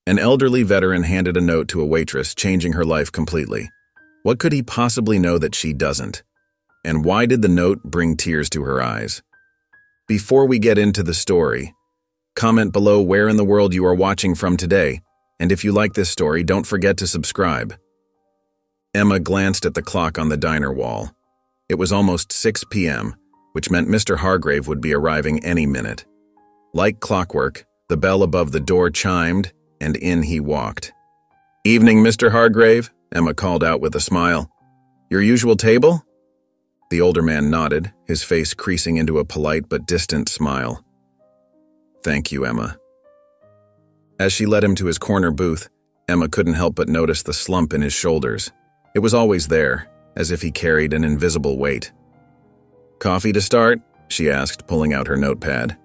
An elderly veteran handed a note to a waitress, changing her life completely. What could he possibly know that she doesn't? And why did the note bring tears to her eyes? Before we get into the story, comment below where in the world you are watching from today, and if you like this story, don't forget to subscribe. Emma glanced at the clock on the diner wall. It was almost 6 p.m., which meant Mr. Hargrave would be arriving any minute. Like clockwork, the bell above the door chimed, and in he walked. "Evening, Mr. Hargrave," Emma called out with a smile. "Your usual table?" The older man nodded, his face creasing into a polite but distant smile. "Thank you, Emma." As she led him to his corner booth, Emma couldn't help but notice the slump in his shoulders. It was always there, as if he carried an invisible weight. "Coffee to start?" she asked, pulling out her notepad.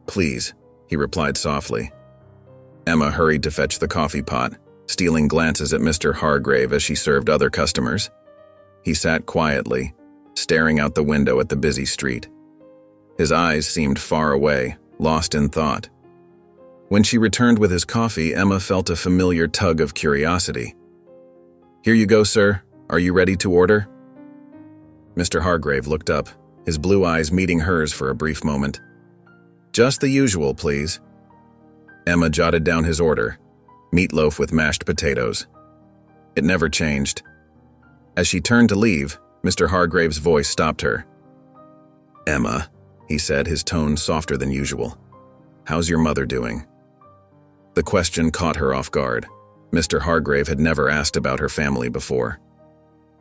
"Please," he replied softly. Emma hurried to fetch the coffee pot, stealing glances at Mr. Hargrave as she served other customers. He sat quietly, staring out the window at the busy street. His eyes seemed far away, lost in thought. When she returned with his coffee, Emma felt a familiar tug of curiosity. "Here you go, sir. Are you ready to order?" Mr. Hargrave looked up, his blue eyes meeting hers for a brief moment. "Just the usual, please." Emma jotted down his order, meatloaf with mashed potatoes. It never changed. As she turned to leave, Mr. Hargrave's voice stopped her. "Emma," he said, his tone softer than usual. "How's your mother doing?" The question caught her off guard. Mr. Hargrave had never asked about her family before.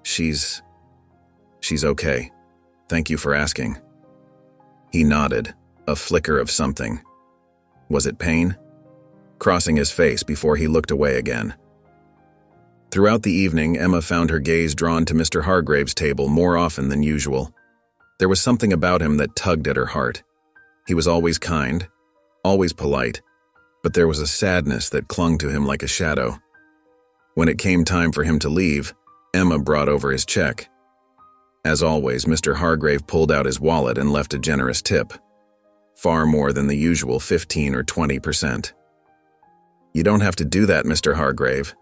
She's okay. Thank you for asking." He nodded, a flicker of something. Was it pain? Crossing his face before he looked away again. Throughout the evening, Emma found her gaze drawn to Mr. Hargrave's table more often than usual. There was something about him that tugged at her heart. He was always kind, always polite, but there was a sadness that clung to him like a shadow. When it came time for him to leave, Emma brought over his check. As always, Mr. Hargrave pulled out his wallet and left a generous tip, far more than the usual 15 or 20%. "You don't have to do that, Mr. Hargrave,"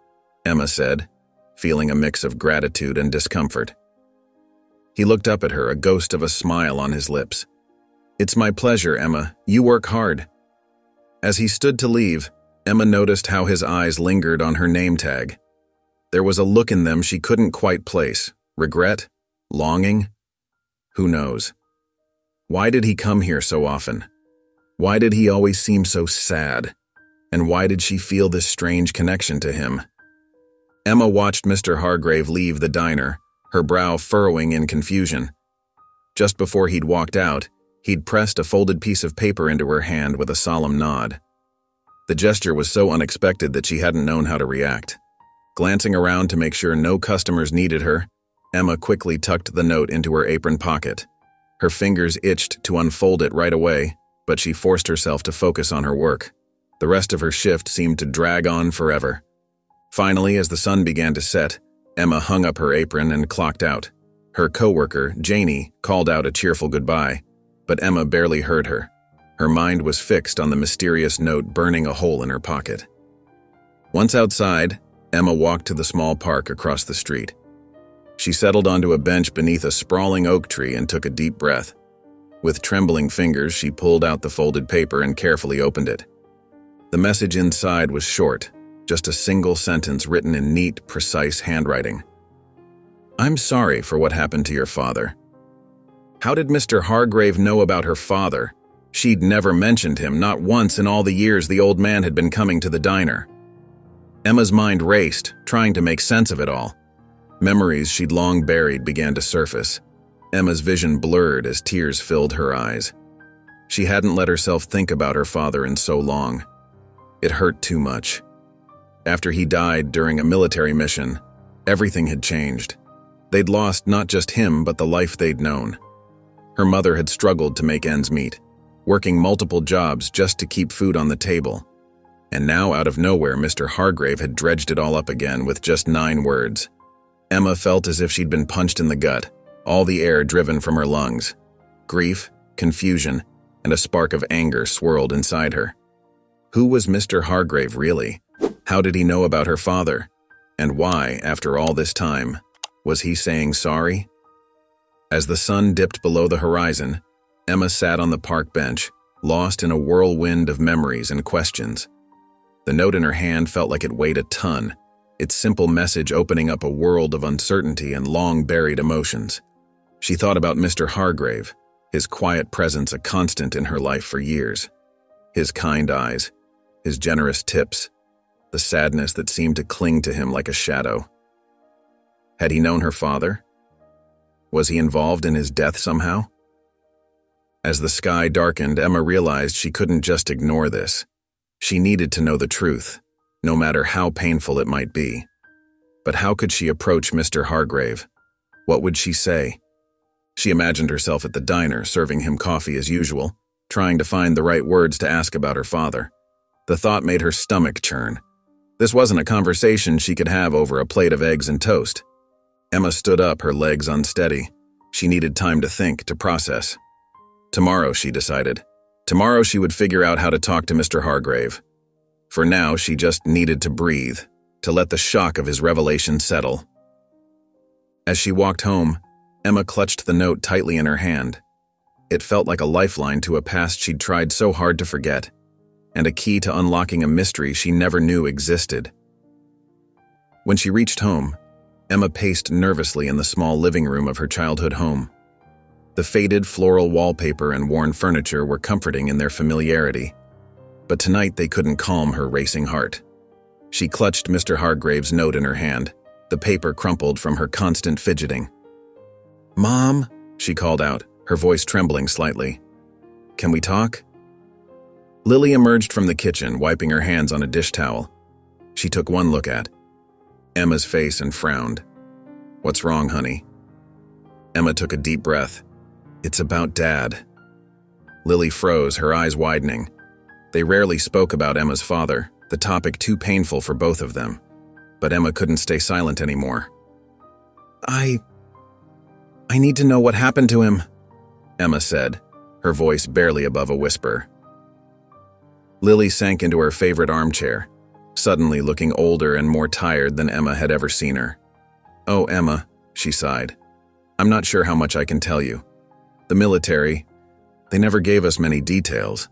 Emma said, feeling a mix of gratitude and discomfort. He looked up at her, a ghost of a smile on his lips. "It's my pleasure, Emma. You work hard." As he stood to leave, Emma noticed how his eyes lingered on her name tag. There was a look in them she couldn't quite place. Regret? Longing? Who knows? Why did he come here so often? Why did he always seem so sad? And why did she feel this strange connection to him? Emma watched Mr. Hargrave leave the diner, her brow furrowing in confusion. Just before he'd walked out, he'd pressed a folded piece of paper into her hand with a solemn nod. The gesture was so unexpected that she hadn't known how to react. Glancing around to make sure no customers needed her, Emma quickly tucked the note into her apron pocket. Her fingers itched to unfold it right away, but she forced herself to focus on her work. The rest of her shift seemed to drag on forever. Finally, as the sun began to set, Emma hung up her apron and clocked out. Her coworker, Janie, called out a cheerful goodbye, but Emma barely heard her. Her mind was fixed on the mysterious note burning a hole in her pocket. Once outside, Emma walked to the small park across the street. She settled onto a bench beneath a sprawling oak tree and took a deep breath. With trembling fingers, she pulled out the folded paper and carefully opened it. The message inside was short, just a single sentence written in neat, precise handwriting. "I'm sorry for what happened to your father." How did Mr. Hargrave know about her father? She'd never mentioned him, not once in all the years the old man had been coming to the diner. Emma's mind raced, trying to make sense of it all. Memories she'd long buried began to surface. Emma's vision blurred as tears filled her eyes. She hadn't let herself think about her father in so long. It hurt too much. After he died during a military mission, everything had changed. They'd lost not just him, but the life they'd known. Her mother had struggled to make ends meet, working multiple jobs just to keep food on the table. And now, out of nowhere, Mr. Hargrave had dredged it all up again with just 9 words. Emma felt as if she'd been punched in the gut, all the air driven from her lungs. Grief, confusion, and a spark of anger swirled inside her. Who was Mr. Hargrave really, How did he know about her father? And why, after all this time, was he saying sorry? As the sun dipped below the horizon, Emma sat on the park bench, lost in a whirlwind of memories and questions. The note in her hand felt like it weighed a ton, its simple message opening up a world of uncertainty and long-buried emotions. She thought about Mr. Hargrave, his quiet presence a constant in her life for years. His kind eyes, his generous tips, the sadness that seemed to cling to him like a shadow. Had he known her father? Was he involved in his death somehow? As the sky darkened, Emma realized she couldn't just ignore this. She needed to know the truth, no matter how painful it might be. But how could she approach Mr. Hargrave? What would she say? She imagined herself at the diner, serving him coffee as usual, trying to find the right words to ask about her father. The thought made her stomach churn. This wasn't a conversation she could have over a plate of eggs and toast. Emma stood up, her legs unsteady. She needed time to think, to process. Tomorrow, she decided. Tomorrow she would figure out how to talk to Mr. Hargrave. For now, she just needed to breathe, to let the shock of his revelation settle. As she walked home, Emma clutched the note tightly in her hand. It felt like a lifeline to a past she'd tried so hard to forget, and a key to unlocking a mystery she never knew existed. When she reached home, Emma paced nervously in the small living room of her childhood home. The faded floral wallpaper and worn furniture were comforting in their familiarity, but tonight they couldn't calm her racing heart. She clutched Mr. Hargrave's note in her hand, the paper crumpled from her constant fidgeting. "Mom," she called out, her voice trembling slightly. "Can we talk?" Lily emerged from the kitchen, wiping her hands on a dish towel. She took one look at Emma's face and frowned. "What's wrong, honey?" Emma took a deep breath. "It's about Dad." Lily froze, her eyes widening. They rarely spoke about Emma's father, the topic too painful for both of them. But Emma couldn't stay silent anymore. I need to know what happened to him," Emma said, her voice barely above a whisper. Lily sank into her favorite armchair, suddenly looking older and more tired than Emma had ever seen her. "Oh, Emma," she sighed. "I'm not sure how much I can tell you. The military, they never gave us many details."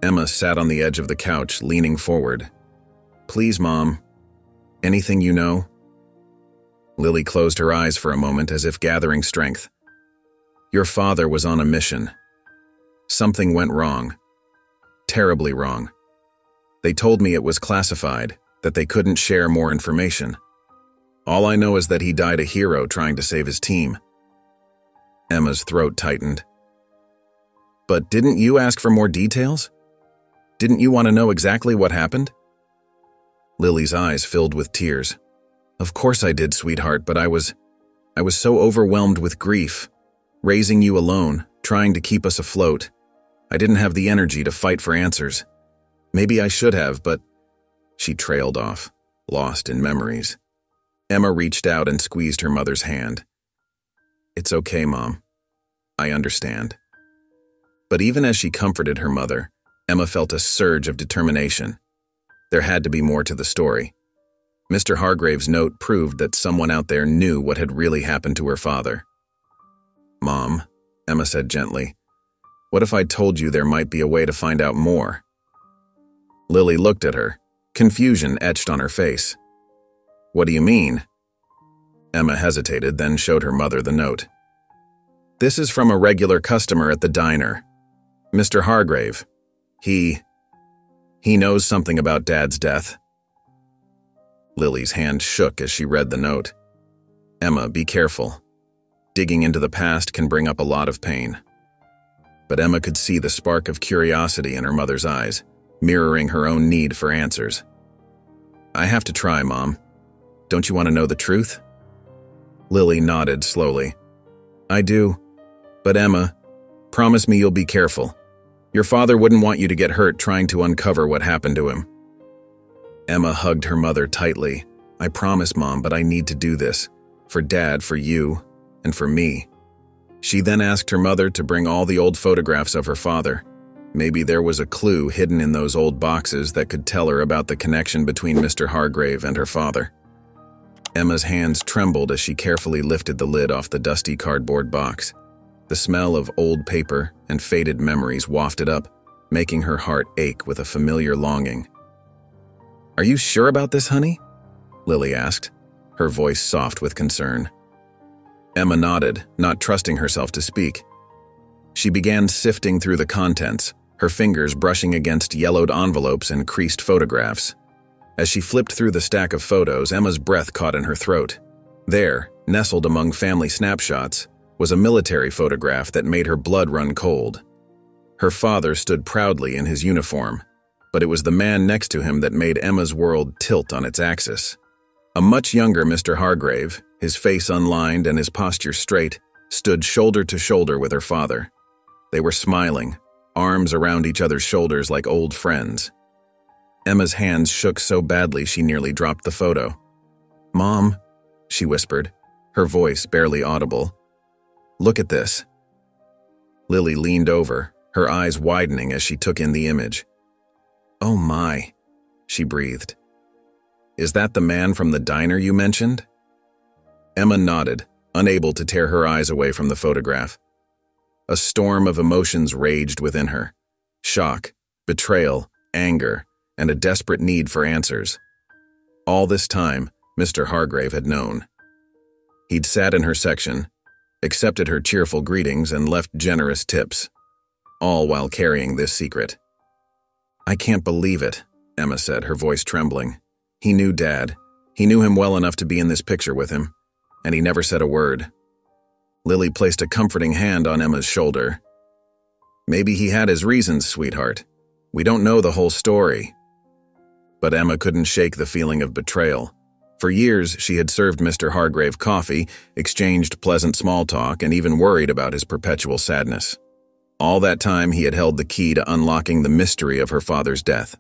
Emma sat on the edge of the couch, leaning forward. "Please, Mom, anything you know?" Lily closed her eyes for a moment as if gathering strength. "Your father was on a mission. Something went wrong. Terribly wrong. They told me it was classified, that they couldn't share more information. All I know is that he died a hero trying to save his team." Emma's throat tightened. "But didn't you ask for more details? Didn't you want to know exactly what happened?" Lily's eyes filled with tears. "Of course I did, sweetheart, but I was so overwhelmed with grief. Raising you alone, trying to keep us afloat. I didn't have the energy to fight for answers. Maybe I should have, but..." She trailed off, lost in memories. Emma reached out and squeezed her mother's hand. "It's okay, Mom. I understand." But even as she comforted her mother, Emma felt a surge of determination. There had to be more to the story. Mr. Hargrave's note proved that someone out there knew what had really happened to her father. "Mom," Emma said gently, "what if I told you there might be a way to find out more?" Lily looked at her, confusion etched on her face. "What do you mean?" Emma hesitated, then showed her mother the note. "This is from a regular customer at the diner. Mr. Hargrave. He knows something about Dad's death." Lily's hand shook as she read the note. "Emma, be careful. Digging into the past can bring up a lot of pain." But Emma could see the spark of curiosity in her mother's eyes, mirroring her own need for answers. "I have to try, Mom. Don't you want to know the truth?" Lily nodded slowly. "I do. But Emma, promise me you'll be careful. Your father wouldn't want you to get hurt trying to uncover what happened to him." Emma hugged her mother tightly. "I promise, Mom, but I need to do this. For Dad, for you, and for me." She then asked her mother to bring all the old photographs of her father. Maybe there was a clue hidden in those old boxes that could tell her about the connection between Mr. Hargrave and her father. Emma's hands trembled as she carefully lifted the lid off the dusty cardboard box. The smell of old paper and faded memories wafted up, making her heart ache with a familiar longing. "Are you sure about this, honey?" Lily asked, her voice soft with concern. Emma nodded, not trusting herself to speak. She began sifting through the contents, her fingers brushing against yellowed envelopes and creased photographs. As she flipped through the stack of photos, Emma's breath caught in her throat. There, nestled among family snapshots, was a military photograph that made her blood run cold. Her father stood proudly in his uniform, but it was the man next to him that made Emma's world tilt on its axis. A much younger Mr. Hargrave, his face unlined and his posture straight, stood shoulder to shoulder with her father. They were smiling, arms around each other's shoulders like old friends. Emma's hands shook so badly she nearly dropped the photo. "Mom," she whispered, her voice barely audible. "Look at this." Lily leaned over, her eyes widening as she took in the image. "Oh my," she breathed. "Is that the man from the diner you mentioned?" Emma nodded, unable to tear her eyes away from the photograph. A storm of emotions raged within her. Shock, betrayal, anger, and a desperate need for answers. All this time, Mr. Hargrave had known. He'd sat in her section, accepted her cheerful greetings, and left generous tips, all while carrying this secret. "I can't believe it," Emma said, her voice trembling. "He knew Dad. He knew him well enough to be in this picture with him, and he never said a word." Lily placed a comforting hand on Emma's shoulder. "Maybe he had his reasons, sweetheart. We don't know the whole story." But Emma couldn't shake the feeling of betrayal. For years, she had served Mr. Hargrave coffee, exchanged pleasant small talk, and even worried about his perpetual sadness. All that time, he had held the key to unlocking the mystery of her father's death.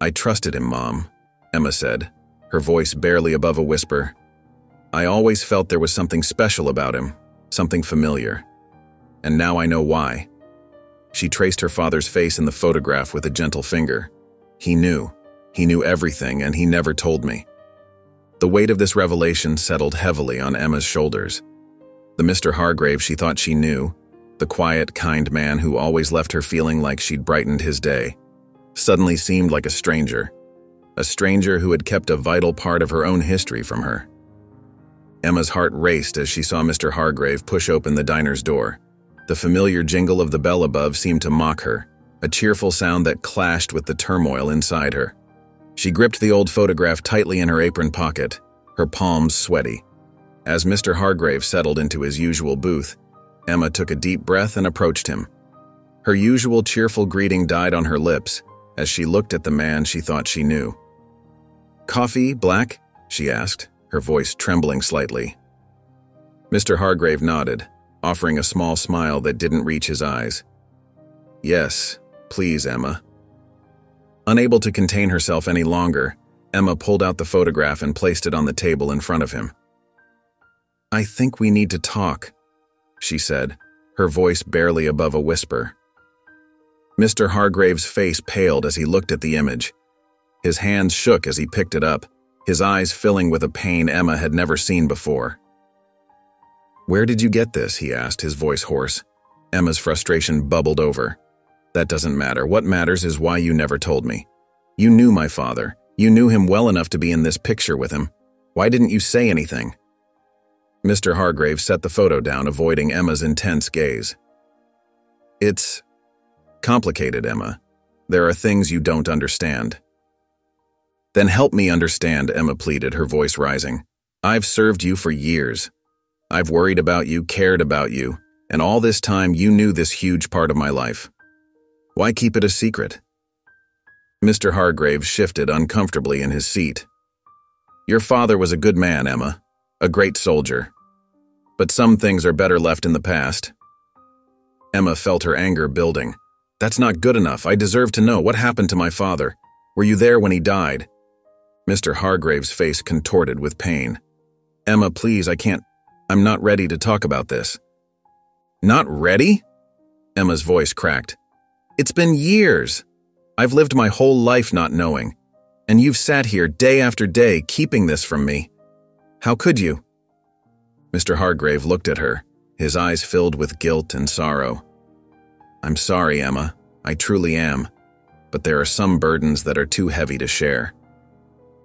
"I trusted him, Mom," Emma said, her voice barely above a whisper. "I always felt there was something special about him, something familiar. And now I know why." She traced her father's face in the photograph with a gentle finger. He knew everything, and he never told me." The weight of this revelation settled heavily on Emma's shoulders. The Mr. Hargrave she thought she knew, the quiet, kind man who always left her feeling like she'd brightened his day, suddenly seemed like a stranger who had kept a vital part of her own history from her. Emma's heart raced as she saw Mr. Hargrave push open the diner's door. The familiar jingle of the bell above seemed to mock her, a cheerful sound that clashed with the turmoil inside her. She gripped the old photograph tightly in her apron pocket, her palms sweaty. As Mr. Hargrave settled into his usual booth, Emma took a deep breath and approached him. Her usual cheerful greeting died on her lips as she looked at the man she thought she knew. "Coffee, black?" she asked, her voice trembling slightly. Mr. Hargrave nodded, offering a small smile that didn't reach his eyes. "Yes, please, Emma." Unable to contain herself any longer, Emma pulled out the photograph and placed it on the table in front of him. "I think we need to talk," she said, her voice barely above a whisper. Mr. Hargrave's face paled as he looked at the image. His hands shook as he picked it up, his eyes filling with a pain Emma had never seen before. "Where did you get this?" he asked, his voice hoarse. Emma's frustration bubbled over. "That doesn't matter. What matters is why you never told me. You knew my father. You knew him well enough to be in this picture with him. Why didn't you say anything?" Mr. Hargrave set the photo down, avoiding Emma's intense gaze. "It's complicated, Emma. There are things you don't understand." "Then help me understand," Emma pleaded, her voice rising. "I've served you for years. I've worried about you, cared about you, and all this time you knew this huge part of my life. Why keep it a secret?" Mr. Hargrave shifted uncomfortably in his seat. "Your father was a good man, Emma, a great soldier. But some things are better left in the past." Emma felt her anger building. "That's not good enough. I deserve to know. What happened to my father? Were you there when he died?" Mr. Hargrave's face contorted with pain. "Emma, please, I'm not ready to talk about this." "Not ready?" Emma's voice cracked. It's been years. I've lived my whole life not knowing, and you've sat here day after day keeping this from me. How could you?" Mr. Hargrave looked at her, his eyes filled with guilt and sorrow. "I'm sorry, Emma. I truly am. But there are some burdens that are too heavy to share."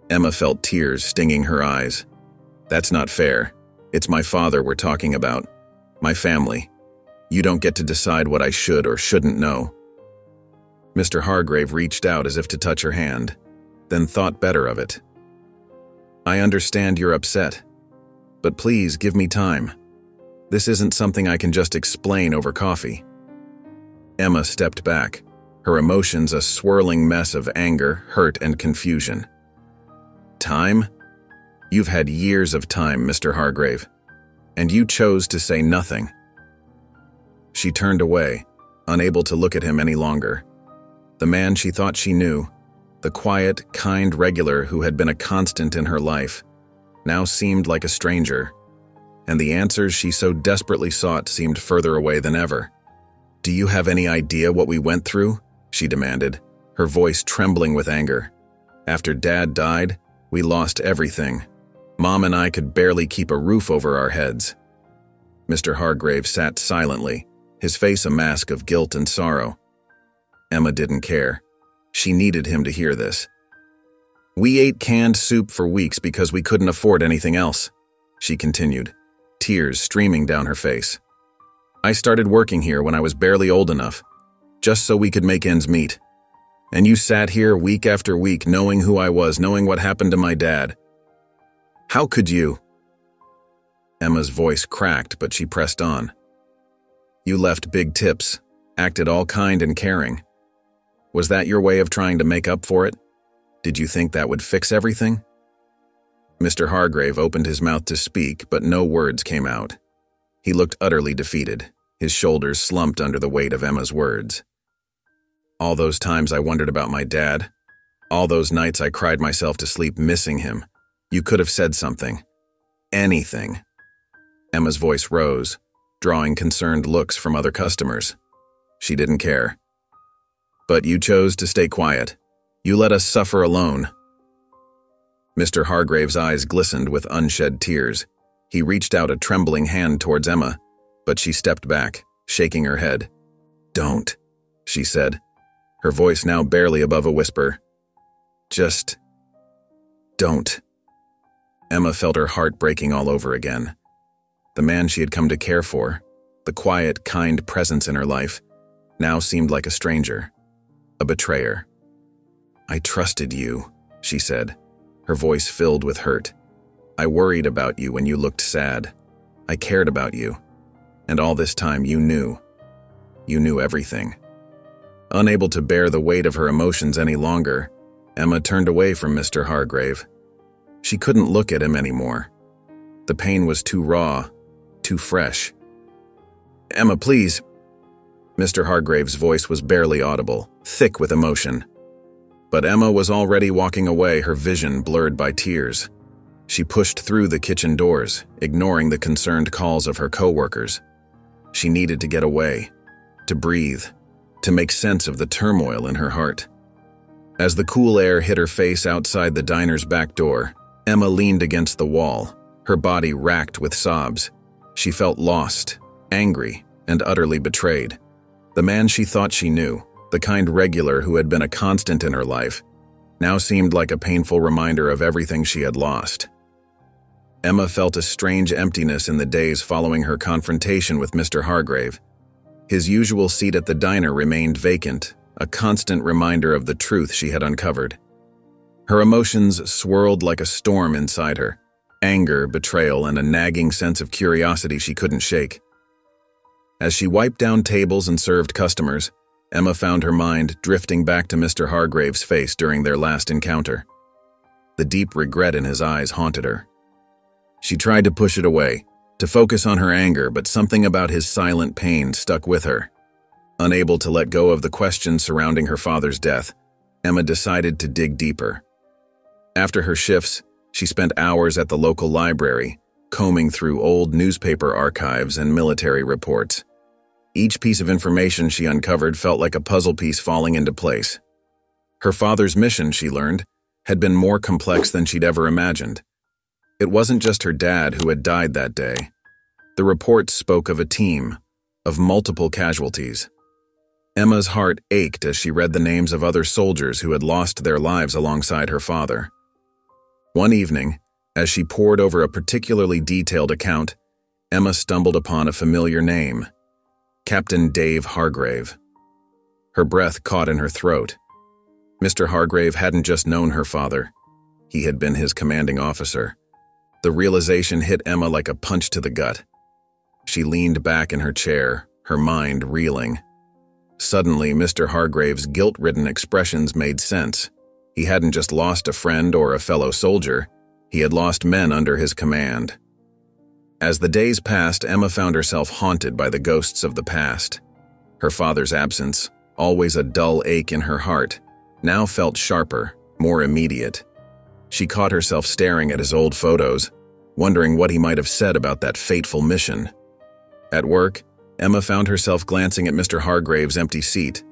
Emma felt tears stinging her eyes. "That's not fair. It's my father we're talking about. My family. You don't get to decide what I should or shouldn't know." Mr. Hargrave reached out as if to touch her hand, then thought better of it. "I understand you're upset, but please give me time. This isn't something I can just explain over coffee." Emma stepped back, her emotions a swirling mess of anger, hurt, and confusion. "Time? You've had years of time, Mr. Hargrave, and you chose to say nothing." She turned away, unable to look at him any longer. The man she thought she knew, the quiet, kind regular who had been a constant in her life, now seemed like a stranger, and the answers she so desperately sought seemed further away than ever. "Do you have any idea what we went through?" she demanded, her voice trembling with anger. "After Dad died, we lost everything. Mom and I could barely keep a roof over our heads." Mr. Hargrave sat silently, his face a mask of guilt and sorrow. Emma didn't care. She needed him to hear this. "We ate canned soup for weeks because we couldn't afford anything else," she continued, tears streaming down her face. "I started working here when I was barely old enough, just so we could make ends meet. And you sat here week after week knowing who I was, knowing what happened to my dad. How could you?" Emma's voice cracked, but she pressed on. "You left big tips, acted all kind and caring. Was that your way of trying to make up for it? Did you think that would fix everything?" Mr. Hargrave opened his mouth to speak, but no words came out. He looked utterly defeated, his shoulders slumped under the weight of Emma's words. "All those times I wondered about my dad, all those nights I cried myself to sleep missing him, you could have said something. Anything." Emma's voice rose, drawing concerned looks from other customers. She didn't care. "But you chose to stay quiet. You let us suffer alone." Mr. Hargrave's eyes glistened with unshed tears. He reached out a trembling hand towards Emma, but she stepped back, shaking her head. "Don't," she said, her voice now barely above a whisper. "Just don't." Emma felt her heart breaking all over again. The man she had come to care for, the quiet, kind presence in her life, now seemed like a stranger, a betrayer. "I trusted you," she said, her voice filled with hurt. "I worried about you when you looked sad. I cared about you. And all this time you knew. You knew everything." Unable to bear the weight of her emotions any longer, Emma turned away from Mr. Hargrave. She couldn't look at him anymore. The pain was too raw, too fresh. "Emma, please." Mr. Hargrave's voice was barely audible, thick with emotion. But Emma was already walking away, her vision blurred by tears. She pushed through the kitchen doors, ignoring the concerned calls of her co-workers. She needed to get away, to breathe, to make sense of the turmoil in her heart. As the cool air hit her face outside the diner's back door, Emma leaned against the wall, her body racked with sobs. She felt lost, angry, and utterly betrayed. The man she thought she knew, the kind regular who had been a constant in her life, now seemed like a painful reminder of everything she had lost. Emma felt a strange emptiness in the days following her confrontation with Mr. Hargrave. His usual seat at the diner remained vacant, a constant reminder of the truth she had uncovered. Her emotions swirled like a storm inside her, anger, betrayal, and a nagging sense of curiosity she couldn't shake. As she wiped down tables and served customers, Emma found her mind drifting back to Mr. Hargrave's face during their last encounter. The deep regret in his eyes haunted her. She tried to push it away, to focus on her anger, but something about his silent pain stuck with her. Unable to let go of the questions surrounding her father's death, Emma decided to dig deeper. After her shifts, she spent hours at the local library, combing through old newspaper archives and military reports. Each piece of information she uncovered felt like a puzzle piece falling into place. Her father's mission, she learned, had been more complex than she'd ever imagined. It wasn't just her dad who had died that day. The reports spoke of a team, of multiple casualties. Emma's heart ached as she read the names of other soldiers who had lost their lives alongside her father. One evening, as she pored over a particularly detailed account, Emma stumbled upon a familiar name, Captain Dave Hargrave. Her breath caught in her throat. Mr. Hargrave hadn't just known her father. He had been his commanding officer. The realization hit Emma like a punch to the gut. She leaned back in her chair, her mind reeling. Suddenly, Mr. Hargrave's guilt-ridden expressions made sense. He hadn't just lost a friend or a fellow soldier. He had lost men under his command. As the days passed, Emma found herself haunted by the ghosts of the past. Her father's absence, always a dull ache in her heart, now felt sharper, more immediate. She caught herself staring at his old photos, wondering what he might have said about that fateful mission. At work, Emma found herself glancing at Mr. Hargrave's empty seat,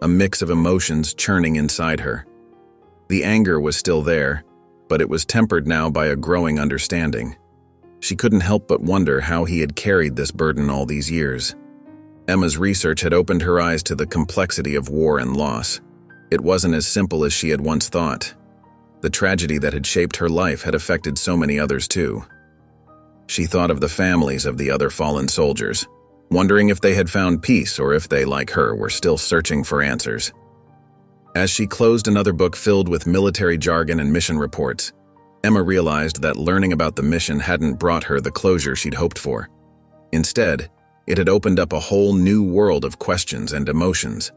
a mix of emotions churning inside her. The anger was still there, but it was tempered now by a growing understanding. She couldn't help but wonder how he had carried this burden all these years. Emma's research had opened her eyes to the complexity of war and loss. It wasn't as simple as she had once thought. The tragedy that had shaped her life had affected so many others too. She thought of the families of the other fallen soldiers, wondering if they had found peace or if they, like her, were still searching for answers. As she closed another book filled with military jargon and mission reports, Emma realized that learning about the mission hadn't brought her the closure she'd hoped for. Instead, it had opened up a whole new world of questions and emotions.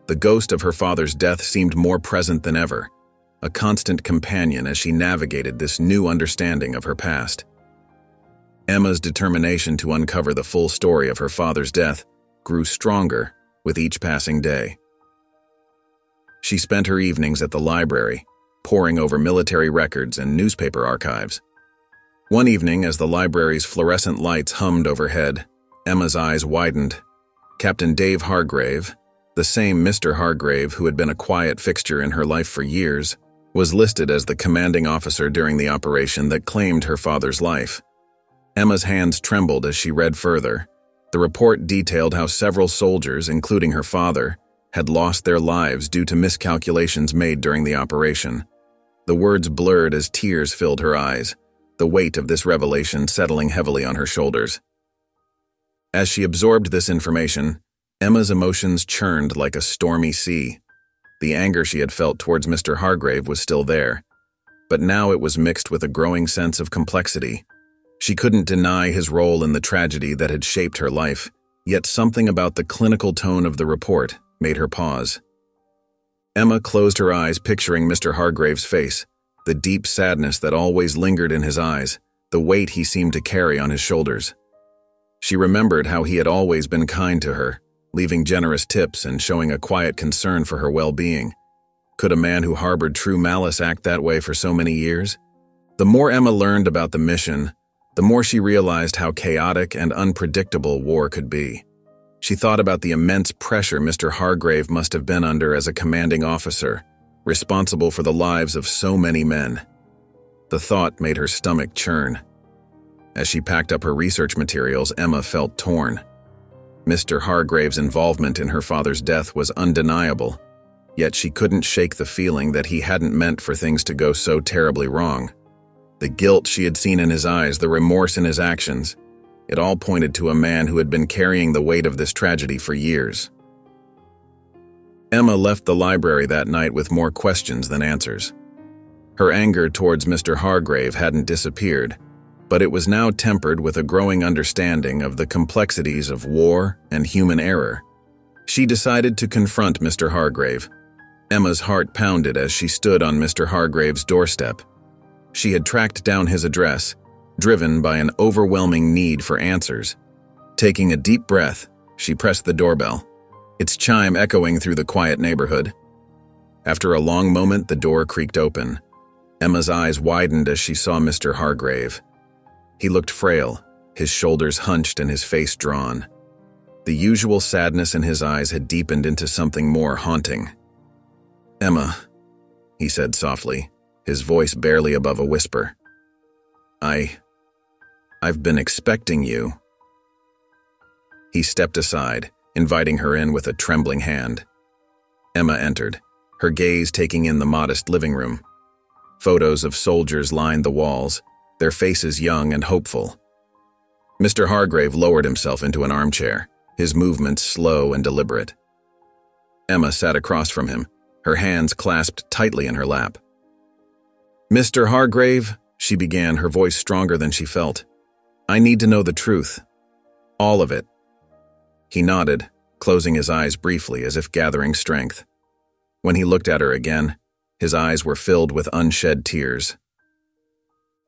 The ghost of her father's death seemed more present than ever, a constant companion as she navigated this new understanding of her past. Emma's determination to uncover the full story of her father's death grew stronger with each passing day. She spent her evenings at the library, poring over military records and newspaper archives. One evening, as the library's fluorescent lights hummed overhead, Emma's eyes widened. Captain Dave Hargrave, the same Mr. Hargrave who had been a quiet fixture in her life for years, was listed as the commanding officer during the operation that claimed her father's life. Emma's hands trembled as she read further. The report detailed how several soldiers, including her father, had lost their lives due to miscalculations made during the operation. The words blurred as tears filled her eyes, the weight of this revelation settling heavily on her shoulders. As she absorbed this information, Emma's emotions churned like a stormy sea. The anger she had felt towards Mr. Hargrave was still there, but now it was mixed with a growing sense of complexity. She couldn't deny his role in the tragedy that had shaped her life, yet something about the clinical tone of the report made her pause. Emma closed her eyes, picturing Mr. Hargrave's face, the deep sadness that always lingered in his eyes, the weight he seemed to carry on his shoulders. She remembered how he had always been kind to her, leaving generous tips and showing a quiet concern for her well-being. Could a man who harbored true malice act that way for so many years? The more Emma learned about the mission, the more she realized how chaotic and unpredictable war could be. She thought about the immense pressure Mr. Hargrave must have been under as a commanding officer, responsible for the lives of so many men. The thought made her stomach churn. As she packed up her research materials, Emma felt torn. Mr. Hargrave's involvement in her father's death was undeniable, yet she couldn't shake the feeling that he hadn't meant for things to go so terribly wrong. The guilt she had seen in his eyes, the remorse in his actions, it all pointed to a man who had been carrying the weight of this tragedy for years. Emma left the library that night with more questions than answers. Her anger towards Mr. Hargrave hadn't disappeared, but it was now tempered with a growing understanding of the complexities of war and human error. She decided to confront Mr. Hargrave. Emma's heart pounded as she stood on Mr. Hargrave's doorstep. She had tracked down his address, driven by an overwhelming need for answers. Taking a deep breath, she pressed the doorbell, its chime echoing through the quiet neighborhood. After a long moment, the door creaked open. Emma's eyes widened as she saw Mr. Hargrave. He looked frail, his shoulders hunched and his face drawn. The usual sadness in his eyes had deepened into something more haunting. "Emma," he said softly, his voice barely above a whisper. I've been expecting you." He stepped aside, inviting her in with a trembling hand. Emma entered, her gaze taking in the modest living room. Photos of soldiers lined the walls, their faces young and hopeful. Mr. Hargrave lowered himself into an armchair, his movements slow and deliberate. Emma sat across from him, her hands clasped tightly in her lap. "Mr. Hargrave," she began, her voice stronger than she felt, "I need to know the truth. All of it." He nodded, closing his eyes briefly as if gathering strength. When he looked at her again, his eyes were filled with unshed tears.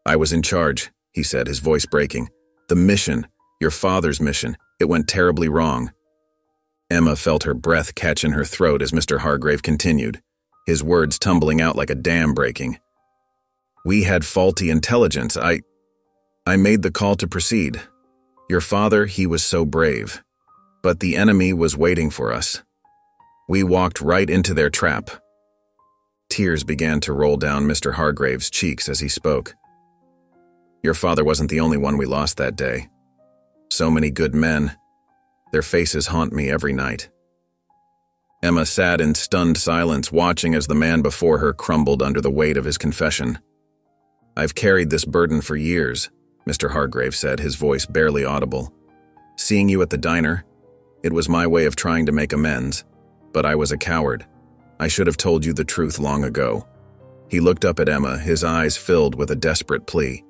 "I was in charge," he said, his voice breaking. "The mission, your father's mission, it went terribly wrong." Emma felt her breath catch in her throat as Mr. Hargrave continued, his words tumbling out like a dam breaking. "We had faulty intelligence. I made the call to proceed. Your father, he was so brave. But the enemy was waiting for us. We walked right into their trap." Tears began to roll down Mr. Hargrave's cheeks as he spoke. "Your father wasn't the only one we lost that day. So many good men. Their faces haunt me every night." Emma sat in stunned silence, watching as the man before her crumbled under the weight of his confession. "I've carried this burden for years," Mr. Hargrave said, his voice barely audible. "Seeing you at the diner, it was my way of trying to make amends, but I was a coward. I should have told you the truth long ago." He looked up at Emma, his eyes filled with a desperate plea.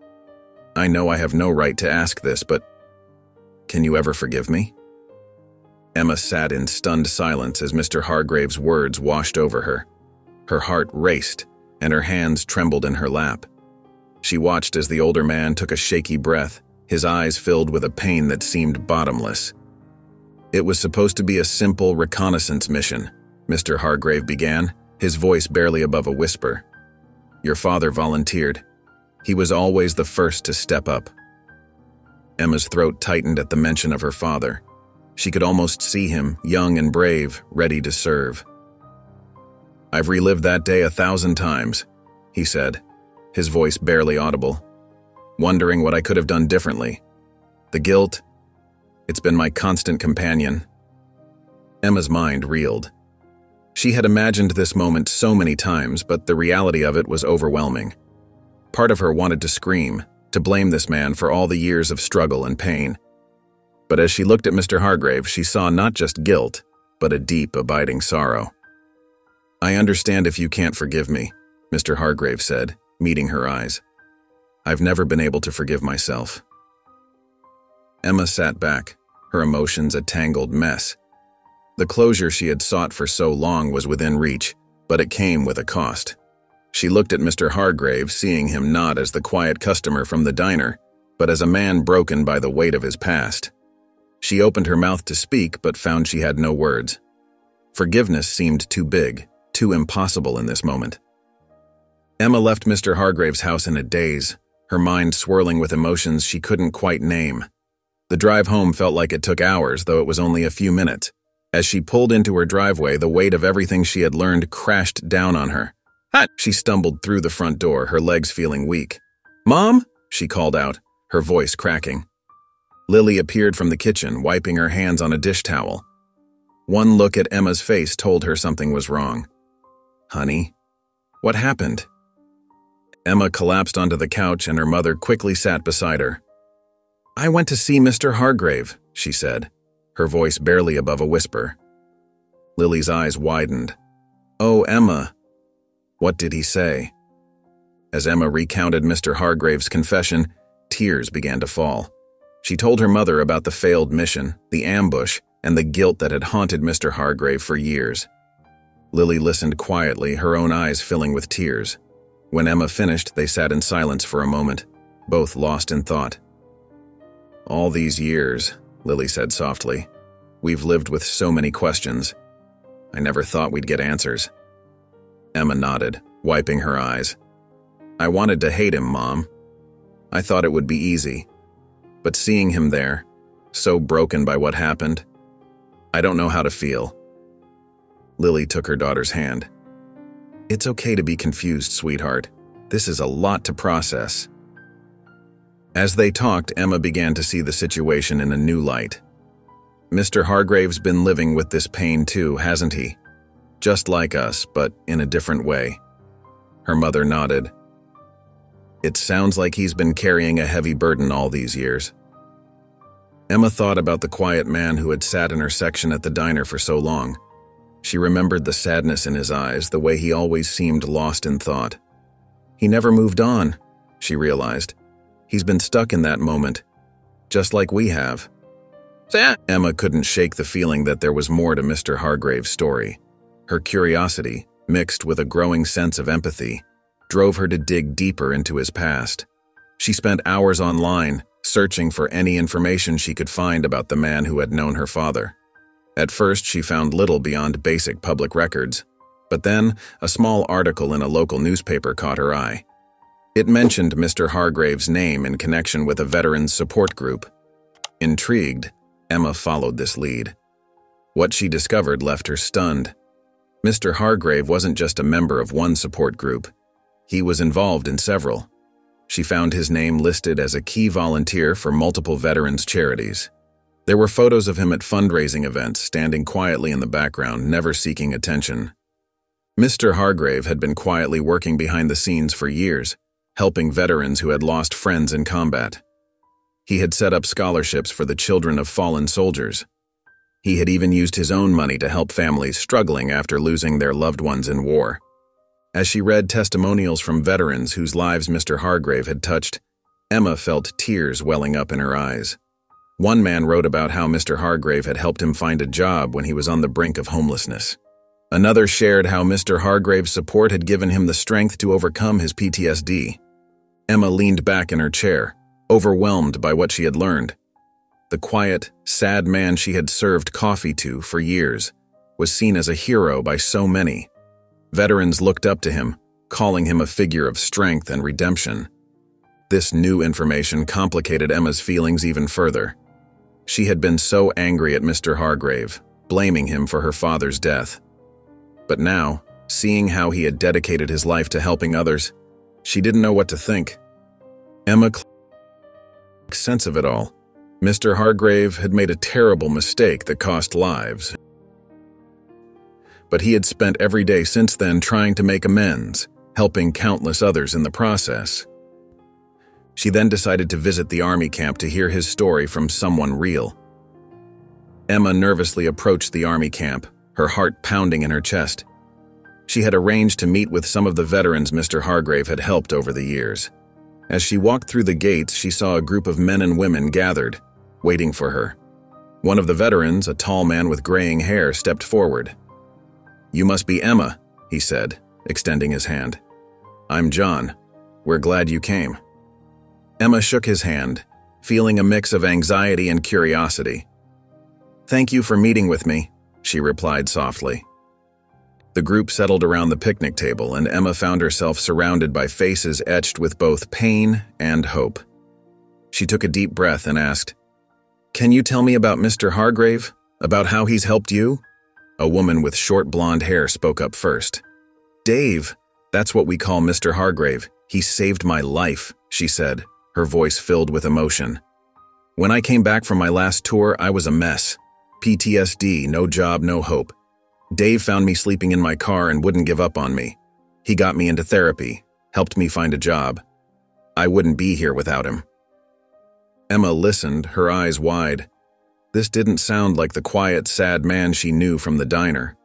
"I know I have no right to ask this, but can you ever forgive me?" Emma sat in stunned silence as Mr. Hargrave's words washed over her. Her heart raced, and her hands trembled in her lap. She watched as the older man took a shaky breath, his eyes filled with a pain that seemed bottomless. "It was supposed to be a simple reconnaissance mission," Mr. Hargrave began, his voice barely above a whisper. "Your father volunteered. He was always the first to step up." Emma's throat tightened at the mention of her father. She could almost see him, young and brave, ready to serve. "I've relived that day 1,000 times, he said, his voice barely audible, wondering what I could have done differently. The guilt, it's been my constant companion." Emma's mind reeled. She had imagined this moment so many times, but the reality of it was overwhelming. Part of her wanted to scream, to blame this man for all the years of struggle and pain. But as she looked at Mr. Hargrave, she saw not just guilt, but a deep, abiding sorrow. "I understand if you can't forgive me," Mr. Hargrave said, meeting her eyes. "I've never been able to forgive myself." Emma sat back, her emotions a tangled mess. The closure she had sought for so long was within reach, but it came with a cost. She looked at Mr. Hargrave, seeing him not as the quiet customer from the diner, but as a man broken by the weight of his past. She opened her mouth to speak, but found she had no words. Forgiveness seemed too big, too impossible in this moment. Emma left Mr. Hargrave's house in a daze, her mind swirling with emotions she couldn't quite name. The drive home felt like it took hours, though it was only a few minutes. As she pulled into her driveway, the weight of everything she had learned crashed down on her. She stumbled through the front door, her legs feeling weak. "Mom?" she called out, her voice cracking. Lily appeared from the kitchen, wiping her hands on a dish towel. One look at Emma's face told her something was wrong. "Honey, what happened?" Emma collapsed onto the couch and her mother quickly sat beside her. "I went to see Mr. Hargrave," she said, her voice barely above a whisper. Lily's eyes widened. "Oh, Emma, what did he say?" As Emma recounted Mr. Hargrave's confession, tears began to fall. She told her mother about the failed mission, the ambush, and the guilt that had haunted Mr. Hargrave for years. Lily listened quietly, her own eyes filling with tears. When Emma finished, they sat in silence for a moment, both lost in thought. "All these years," Lily said softly, "we've lived with so many questions. I never thought we'd get answers." Emma nodded, wiping her eyes. "I wanted to hate him, Mom. I thought it would be easy. But seeing him there, so broken by what happened, I don't know how to feel. Lily took her daughter's hand. It's okay to be confused, sweetheart. This is a lot to process. As they talked, Emma began to see the situation in a new light. Mr. Hargrave's been living with this pain too, hasn't he? Just like us, but in a different way. Her mother nodded. It sounds like he's been carrying a heavy burden all these years. Emma thought about the quiet man who had sat in her section at the diner for so long. She remembered the sadness in his eyes, the way he always seemed lost in thought. He never moved on, she realized. He's been stuck in that moment, just like we have. Emma couldn't shake the feeling that there was more to Mr. Hargrave's story. Her curiosity, mixed with a growing sense of empathy, drove her to dig deeper into his past. She spent hours online, searching for any information she could find about the man who had known her father. At first, she found little beyond basic public records, but then a small article in a local newspaper caught her eye. It mentioned Mr. Hargrave's name in connection with a veterans support group. Intrigued, Emma followed this lead. What she discovered left her stunned. Mr. Hargrave wasn't just a member of one support group. He was involved in several. She found his name listed as a key volunteer for multiple veterans charities. There were photos of him at fundraising events, standing quietly in the background, never seeking attention. Mr. Hargrave had been quietly working behind the scenes for years, helping veterans who had lost friends in combat. He had set up scholarships for the children of fallen soldiers. He had even used his own money to help families struggling after losing their loved ones in war. As she read testimonials from veterans whose lives Mr. Hargrave had touched, Emma felt tears welling up in her eyes. One man wrote about how Mr. Hargrave had helped him find a job when he was on the brink of homelessness. Another shared how Mr. Hargrave's support had given him the strength to overcome his PTSD. Emma leaned back in her chair, overwhelmed by what she had learned. The quiet, sad man she had served coffee to for years was seen as a hero by so many. Veterans looked up to him, calling him a figure of strength and redemption. This new information complicated Emma's feelings even further. She had been so angry at Mr. Hargrave, blaming him for her father's death. But now, seeing how he had dedicated his life to helping others, she didn't know what to think. Emma made sense of it all. Mr. Hargrave had made a terrible mistake that cost lives. But he had spent every day since then trying to make amends, helping countless others in the process. She then decided to visit the army camp to hear his story from someone real. Emma nervously approached the army camp, her heart pounding in her chest. She had arranged to meet with some of the veterans Mr. Hargrave had helped over the years. As she walked through the gates, she saw a group of men and women gathered, waiting for her. One of the veterans, a tall man with graying hair, stepped forward. "You must be Emma," he said, extending his hand. "I'm John. We're glad you came." Emma shook his hand, feeling a mix of anxiety and curiosity. "Thank you for meeting with me," she replied softly. The group settled around the picnic table, and Emma found herself surrounded by faces etched with both pain and hope. She took a deep breath and asked, "Can you tell me about Mr. Hargrave? About how he's helped you?" A woman with short blonde hair spoke up first. "Dave, that's what we call Mr. Hargrave. He saved my life," she said, her voice filled with emotion. "When I came back from my last tour, I was a mess. PTSD, no job, no hope. Dave found me sleeping in my car and wouldn't give up on me. He got me into therapy, helped me find a job. I wouldn't be here without him." Emma listened, her eyes wide. This didn't sound like the quiet, sad man she knew from the diner.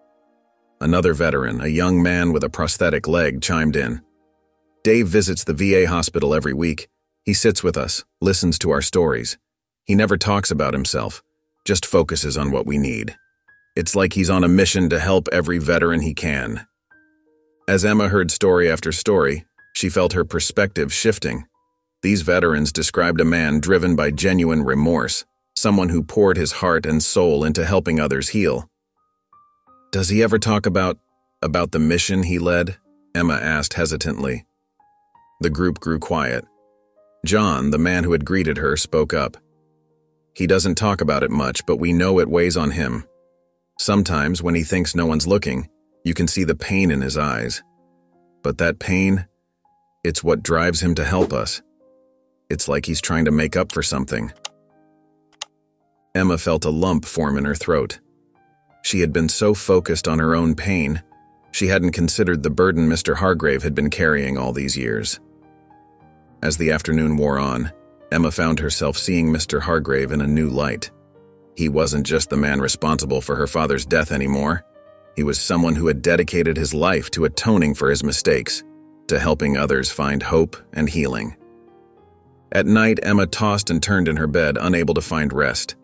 Another veteran, a young man with a prosthetic leg, chimed in. "Dave visits the VA hospital every week. He sits with us, listens to our stories. He never talks about himself, just focuses on what we need. It's like he's on a mission to help every veteran he can." As Emma heard story after story, she felt her perspective shifting. These veterans described a man driven by genuine remorse, someone who poured his heart and soul into helping others heal. "Does he ever talk about the mission he led?" Emma asked hesitantly. The group grew quiet. John, the man who had greeted her, spoke up. "He doesn't talk about it much, but we know it weighs on him. Sometimes, when he thinks no one's looking, you can see the pain in his eyes. But that pain, it's what drives him to help us. It's like he's trying to make up for something. Emma felt a lump form in her throat. She had been so focused on her own pain, she hadn't considered the burden Mr. Hargrave had been carrying all these years. As the afternoon wore on, Emma found herself seeing Mr. Hargrave in a new light. He wasn't just the man responsible for her father's death anymore. He was someone who had dedicated his life to atoning for his mistakes, to helping others find hope and healing. At night, Emma tossed and turned in her bed, unable to find rest.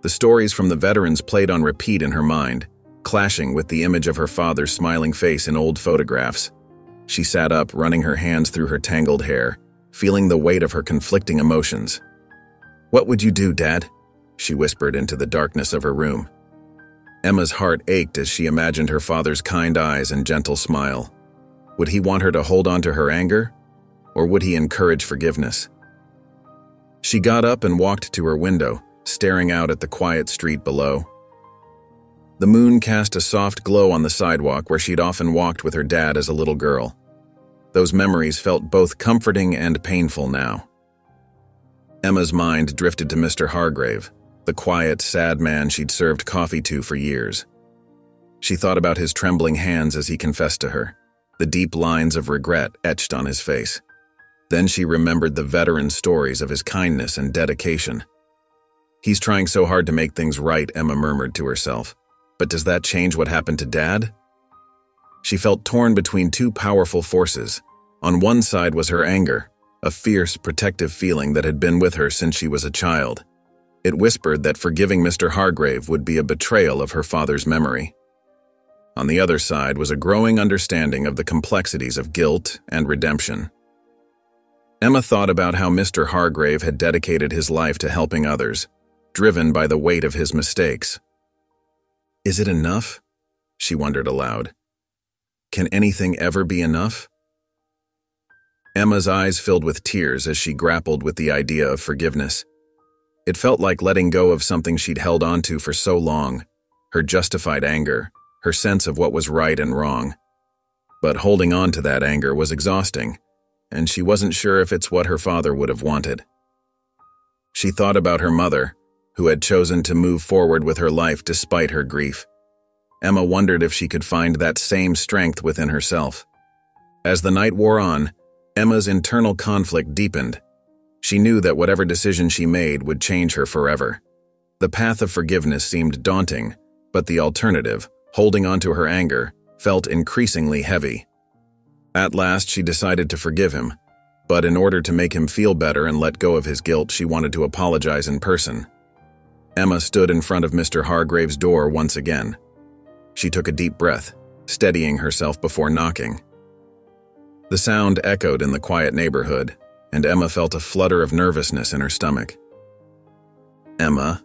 The stories from the veterans played on repeat in her mind, clashing with the image of her father's smiling face in old photographs. She sat up, running her hands through her tangled hair, feeling the weight of her conflicting emotions. "What would you do, Dad?" she whispered into the darkness of her room. Emma's heart ached as she imagined her father's kind eyes and gentle smile. Would he want her to hold on to her anger, or would he encourage forgiveness? She got up and walked to her window, staring out at the quiet street below. The moon cast a soft glow on the sidewalk where she'd often walked with her dad as a little girl. Those memories felt both comforting and painful now. Emma's mind drifted to Mr. Hargrave, the quiet, sad man she'd served coffee to for years. She thought about his trembling hands as he confessed to her, the deep lines of regret etched on his face. Then she remembered the veteran stories of his kindness and dedication. "He's trying so hard to make things right," Emma murmured to herself. But does that change what happened to Dad? She felt torn between two powerful forces. On one side was her anger, a fierce, protective feeling that had been with her since she was a child. It whispered that forgiving Mr. Hargrave would be a betrayal of her father's memory. On the other side was a growing understanding of the complexities of guilt and redemption. Emma thought about how Mr. Hargrave had dedicated his life to helping others, driven by the weight of his mistakes. Is it enough? She wondered aloud. Can anything ever be enough? Emma's eyes filled with tears as she grappled with the idea of forgiveness. It felt like letting go of something she'd held onto for so long, her justified anger, her sense of what was right and wrong. But holding on to that anger was exhausting, and she wasn't sure if it's what her father would have wanted. She thought about her mother, who had chosen to move forward with her life despite her grief. Emma wondered if she could find that same strength within herself. As the night wore on, Emma's internal conflict deepened. She knew that whatever decision she made would change her forever. The path of forgiveness seemed daunting, but the alternative, holding on to her anger, felt increasingly heavy. At last, she decided to forgive him, but in order to make him feel better and let go of his guilt, she wanted to apologize in person. Emma stood in front of Mr. Hargrave's door once again. She took a deep breath, steadying herself before knocking. The sound echoed in the quiet neighborhood, and Emma felt a flutter of nervousness in her stomach. "Emma,"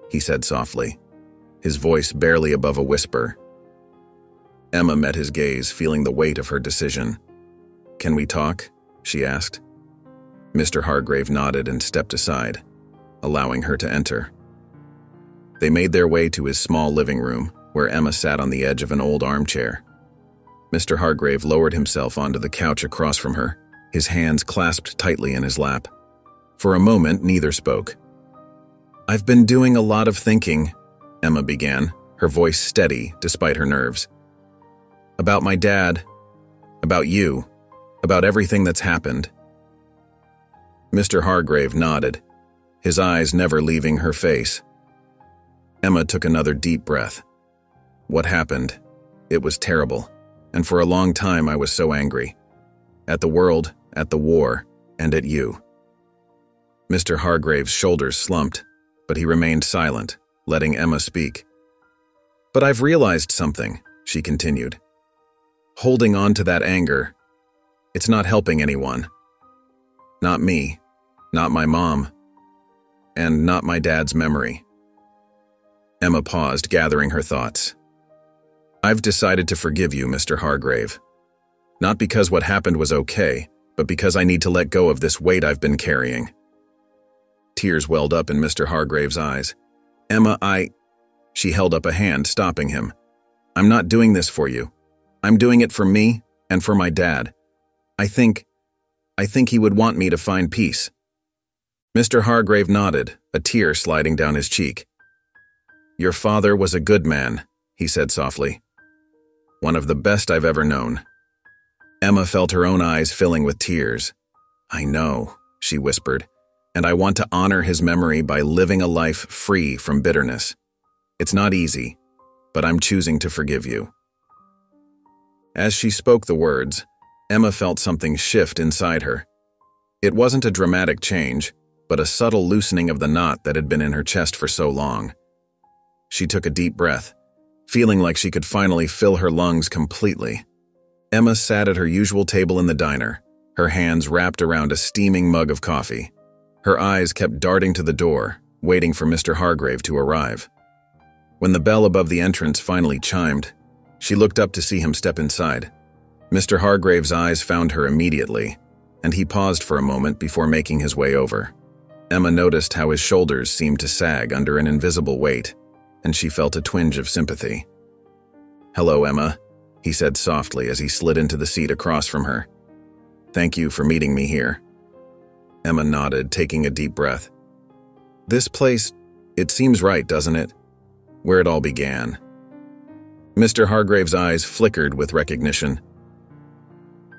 he said softly, his voice barely above a whisper. Emma met his gaze, feeling the weight of her decision. "Can we talk?" she asked. Mr. Hargrave nodded and stepped aside, allowing her to enter. They made their way to his small living room, where Emma sat on the edge of an old armchair. Mr. Hargrave lowered himself onto the couch across from her, his hands clasped tightly in his lap. For a moment, neither spoke. "I've been doing a lot of thinking," Emma began, her voice steady despite her nerves. "About my dad, about you, about everything that's happened." Mr. Hargrave nodded, his eyes never leaving her face. Emma took another deep breath. "What happened? It was terrible, and for a long time I was so angry. At the world, at the war, and at you." Mr. Hargrave's shoulders slumped, but he remained silent, letting Emma speak. "But I've realized something," she continued. "Holding on to that anger, it's not helping anyone. Not me, not my mom, and not my dad's memory." Emma paused, gathering her thoughts. "I've decided to forgive you, Mr. Hargrave. Not because what happened was okay, but because I need to let go of this weight I've been carrying." Tears welled up in Mr. Hargrave's eyes. "Emma, She held up a hand, stopping him. "I'm not doing this for you. I'm doing it for me and for my dad. I think he would want me to find peace." Mr. Hargrave nodded, a tear sliding down his cheek. "Your father was a good man," he said softly. "One of the best I've ever known." Emma felt her own eyes filling with tears. "I know," she whispered, "and I want to honor his memory by living a life free from bitterness. It's not easy, but I'm choosing to forgive you." As she spoke the words, Emma felt something shift inside her. It wasn't a dramatic change, but a subtle loosening of the knot that had been in her chest for so long. She took a deep breath, feeling like she could finally fill her lungs completely. Emma sat at her usual table in the diner, her hands wrapped around a steaming mug of coffee. Her eyes kept darting to the door, waiting for Mr. Hargrave to arrive. When the bell above the entrance finally chimed, she looked up to see him step inside. Mr. Hargrave's eyes found her immediately, and he paused for a moment before making his way over. Emma noticed how his shoulders seemed to sag under an invisible weight, and she felt a twinge of sympathy. "Hello, Emma," he said softly as he slid into the seat across from her. "Thank you for meeting me here." Emma nodded, taking a deep breath. "This place, it seems right, doesn't it? Where it all began." Mr. Hargrave's eyes flickered with recognition.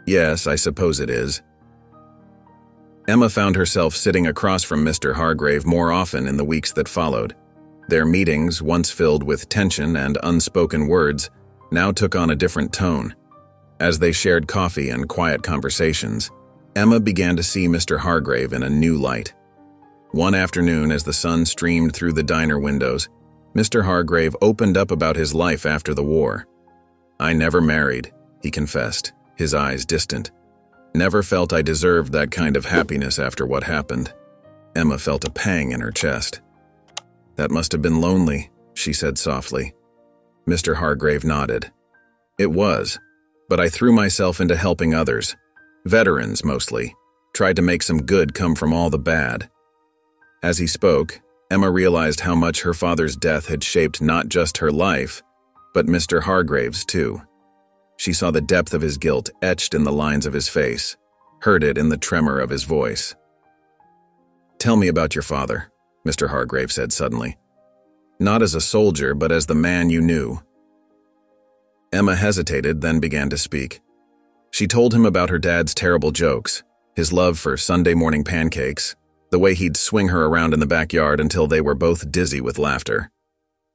"Yes, I suppose it is." Emma found herself sitting across from Mr. Hargrave more often in the weeks that followed. Their meetings, once filled with tension and unspoken words, now took on a different tone. As they shared coffee and quiet conversations, Emma began to see Mr. Hargrave in a new light. One afternoon, as the sun streamed through the diner windows, Mr. Hargrave opened up about his life after the war. "I never married," he confessed, his eyes distant. "Never felt I deserved that kind of happiness after what happened." Emma felt a pang in her chest. "That must have been lonely," she said softly. Mr. Hargrave nodded. "It was, but I threw myself into helping others, veterans mostly, tried to make some good come from all the bad." As he spoke, Emma realized how much her father's death had shaped not just her life, but Mr. Hargrave's too. She saw the depth of his guilt etched in the lines of his face, heard it in the tremor of his voice. "Tell me about your father," Mr. Hargrave said suddenly. "Not as a soldier, but as the man you knew." Emma hesitated, then began to speak. She told him about her dad's terrible jokes, his love for Sunday morning pancakes, the way he'd swing her around in the backyard until they were both dizzy with laughter.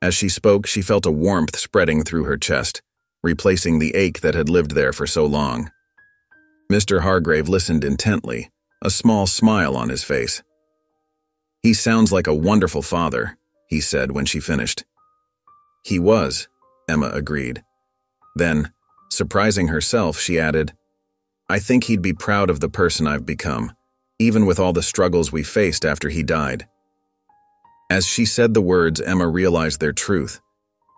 As she spoke, she felt a warmth spreading through her chest, replacing the ache that had lived there for so long. Mr. Hargrave listened intently, a small smile on his face. "He sounds like a wonderful father," he said when she finished. "He was," Emma agreed. Then, surprising herself, she added, "I think he'd be proud of the person I've become, even with all the struggles we faced after he died." As she said the words, Emma realized their truth.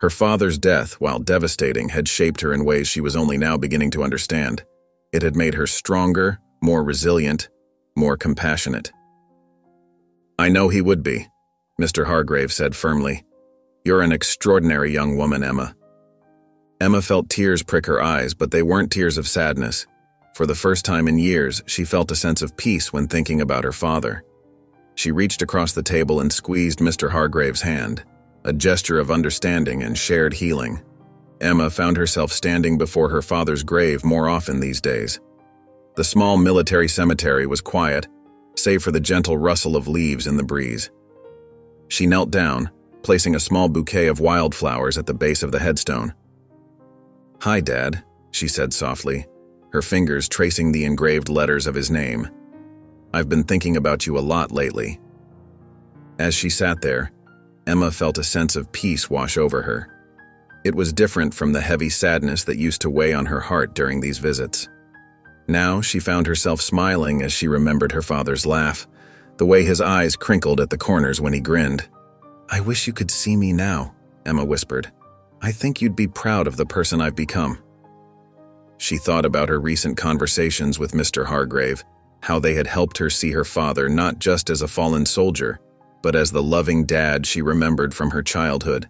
Her father's death, while devastating, had shaped her in ways she was only now beginning to understand. It had made her stronger, more resilient, more compassionate. "I know he would be," Mr. Hargrave said firmly. "You're an extraordinary young woman, Emma." Emma felt tears prick her eyes, but they weren't tears of sadness. For the first time in years, she felt a sense of peace when thinking about her father. She reached across the table and squeezed Mr. Hargrave's hand, a gesture of understanding and shared healing. Emma found herself standing before her father's grave more often these days. The small military cemetery was quiet, save for the gentle rustle of leaves in the breeze. She knelt down, placing a small bouquet of wildflowers at the base of the headstone. "Hi, Dad," she said softly, her fingers tracing the engraved letters of his name. "I've been thinking about you a lot lately." As she sat there, Emma felt a sense of peace wash over her. It was different from the heavy sadness that used to weigh on her heart during these visits. Now she found herself smiling as she remembered her father's laugh, the way his eyes crinkled at the corners when he grinned. "I wish you could see me now," Emma whispered. "I think you'd be proud of the person I've become." She thought about her recent conversations with Mr. Hargrave, how they had helped her see her father not just as a fallen soldier, but as the loving dad she remembered from her childhood.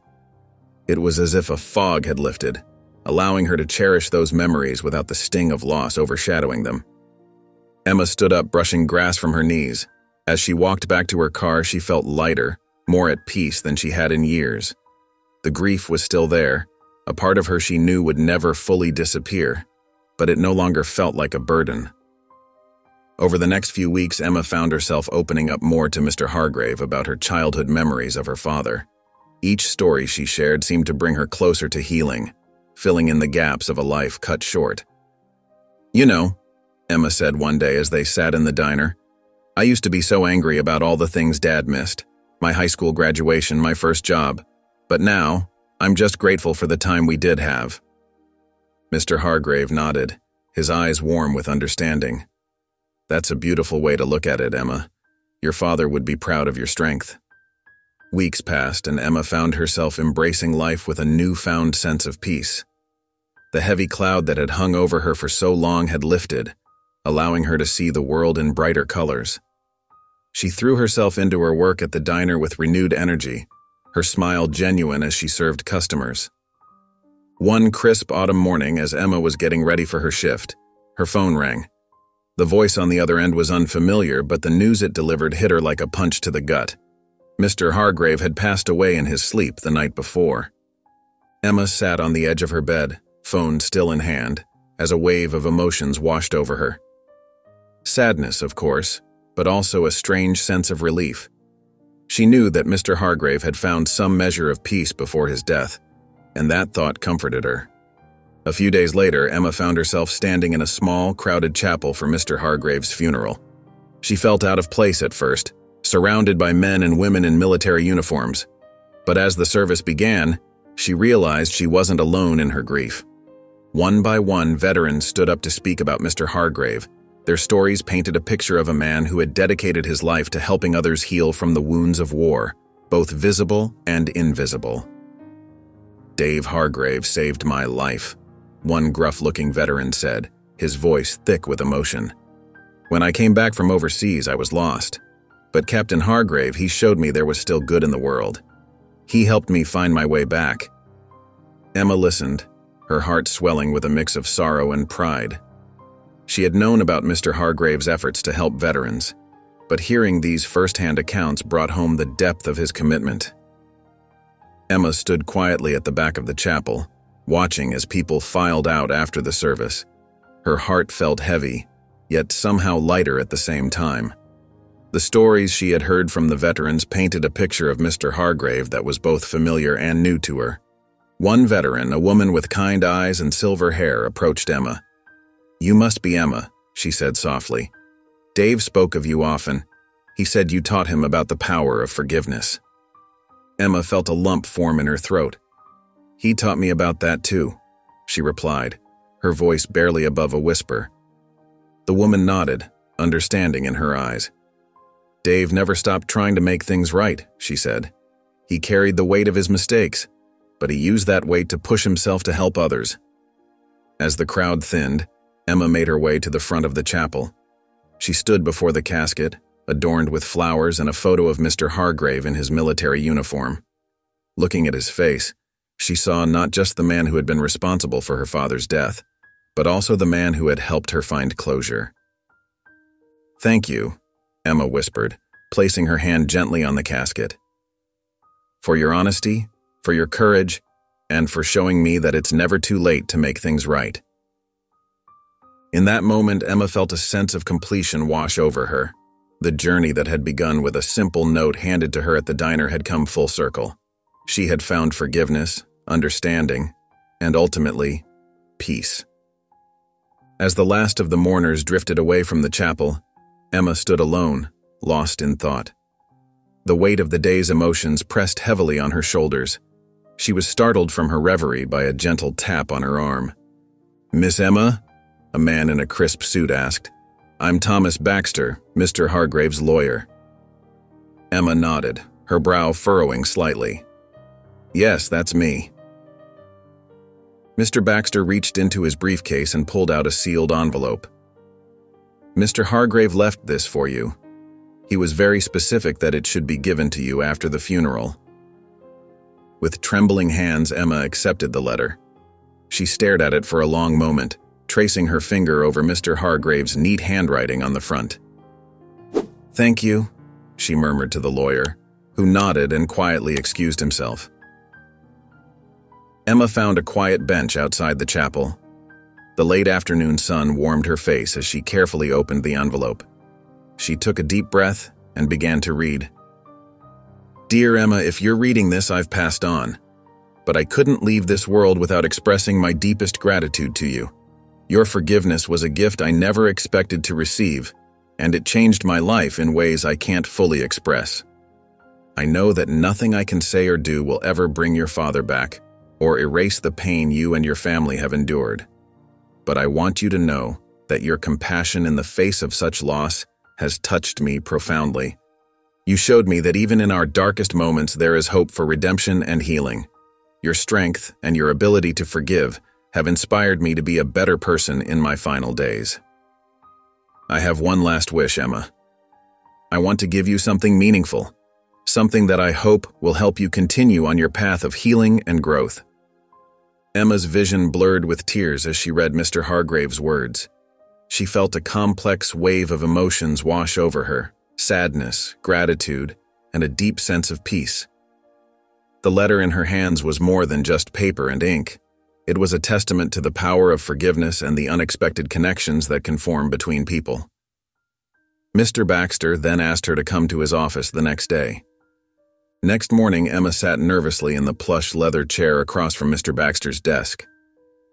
It was as if a fog had lifted, allowing her to cherish those memories without the sting of loss overshadowing them. Emma stood up, brushing grass from her knees. As she walked back to her car, she felt lighter, more at peace than she had in years. The grief was still there, a part of her she knew would never fully disappear, but it no longer felt like a burden. Over the next few weeks, Emma found herself opening up more to Mr. Hargrave about her childhood memories of her father. Each story she shared seemed to bring her closer to healing, filling in the gaps of a life cut short. "You know," Emma said one day as they sat in the diner, "I used to be so angry about all the things Dad missed. My high school graduation, my first job. But now, I'm just grateful for the time we did have." Mr. Hargrave nodded, his eyes warm with understanding. "That's a beautiful way to look at it, Emma. Your father would be proud of your strength." Weeks passed, and Emma found herself embracing life with a newfound sense of peace. The heavy cloud that had hung over her for so long had lifted, allowing her to see the world in brighter colors. She threw herself into her work at the diner with renewed energy, her smile genuine as she served customers. One crisp autumn morning, as Emma was getting ready for her shift, her phone rang. The voice on the other end was unfamiliar, but the news it delivered hit her like a punch to the gut. Mr. Hargrave had passed away in his sleep the night before. Emma sat on the edge of her bed, phone still in hand, as a wave of emotions washed over her. Sadness, of course, but also a strange sense of relief. She knew that Mr. Hargrave had found some measure of peace before his death, and that thought comforted her. A few days later, Emma found herself standing in a small, crowded chapel for Mr. Hargrave's funeral. She felt out of place at first, surrounded by men and women in military uniforms. But as the service began, she realized she wasn't alone in her grief. One by one, veterans stood up to speak about Mr. Hargrave. Their stories painted a picture of a man who had dedicated his life to helping others heal from the wounds of war, both visible and invisible. "Dave Hargrave saved my life," one gruff-looking veteran said, his voice thick with emotion. "When I came back from overseas, I was lost. But Captain Hargrave, he showed me there was still good in the world. He helped me find my way back." Emma listened, her heart swelling with a mix of sorrow and pride. She had known about Mr. Hargrave's efforts to help veterans, but hearing these first-hand accounts brought home the depth of his commitment. Emma stood quietly at the back of the chapel, watching as people filed out after the service. Her heart felt heavy, yet somehow lighter at the same time. The stories she had heard from the veterans painted a picture of Mr. Hargrave that was both familiar and new to her. One veteran, a woman with kind eyes and silver hair, approached Emma. "You must be Emma," she said softly. "Dave spoke of you often. He said you taught him about the power of forgiveness." Emma felt a lump form in her throat. "He taught me about that too," she replied, her voice barely above a whisper. The woman nodded, understanding in her eyes. "Dave never stopped trying to make things right," she said. "He carried the weight of his mistakes, but he used that weight to push himself to help others." As the crowd thinned, Emma made her way to the front of the chapel. She stood before the casket, adorned with flowers and a photo of Mr. Hargrave in his military uniform. Looking at his face, she saw not just the man who had been responsible for her father's death, but also the man who had helped her find closure. "Thank you," Emma whispered, placing her hand gently on the casket. "For your honesty, for your courage, and for showing me that it's never too late to make things right." In that moment, Emma felt a sense of completion wash over her. The journey that had begun with a simple note handed to her at the diner had come full circle. She had found forgiveness, understanding, and ultimately, peace. As the last of the mourners drifted away from the chapel, Emma stood alone, lost in thought. The weight of the day's emotions pressed heavily on her shoulders. She was startled from her reverie by a gentle tap on her arm. "Miss Emma?" a man in a crisp suit asked. "I'm Thomas Baxter, Mr. Hargrave's lawyer." Emma nodded, her brow furrowing slightly. "Yes, that's me." Mr. Baxter reached into his briefcase and pulled out a sealed envelope. "Mr. Hargrave left this for you. He was very specific that it should be given to you after the funeral." With trembling hands, Emma accepted the letter. She stared at it for a long moment, tracing her finger over Mr. Hargrave's neat handwriting on the front. "Thank you," she murmured to the lawyer, who nodded and quietly excused himself. Emma found a quiet bench outside the chapel. The late afternoon sun warmed her face as she carefully opened the envelope. She took a deep breath and began to read. "Dear Emma, if you're reading this, I've passed on. But I couldn't leave this world without expressing my deepest gratitude to you. Your forgiveness was a gift I never expected to receive, and it changed my life in ways I can't fully express. I know that nothing I can say or do will ever bring your father back or erase the pain you and your family have endured. But I want you to know that your compassion in the face of such loss has touched me profoundly. You showed me that even in our darkest moments there is hope for redemption and healing. Your strength and your ability to forgive have inspired me to be a better person in my final days. I have one last wish, Emma. I want to give you something meaningful, something that I hope will help you continue on your path of healing and growth." Emma's vision blurred with tears as she read Mr. Hargrave's words. She felt a complex wave of emotions wash over her: sadness, gratitude, and a deep sense of peace. The letter in her hands was more than just paper and ink. It was a testament to the power of forgiveness and the unexpected connections that can form between people. Mr. Baxter then asked her to come to his office the next day. Next morning, Emma sat nervously in the plush leather chair across from Mr. Baxter's desk.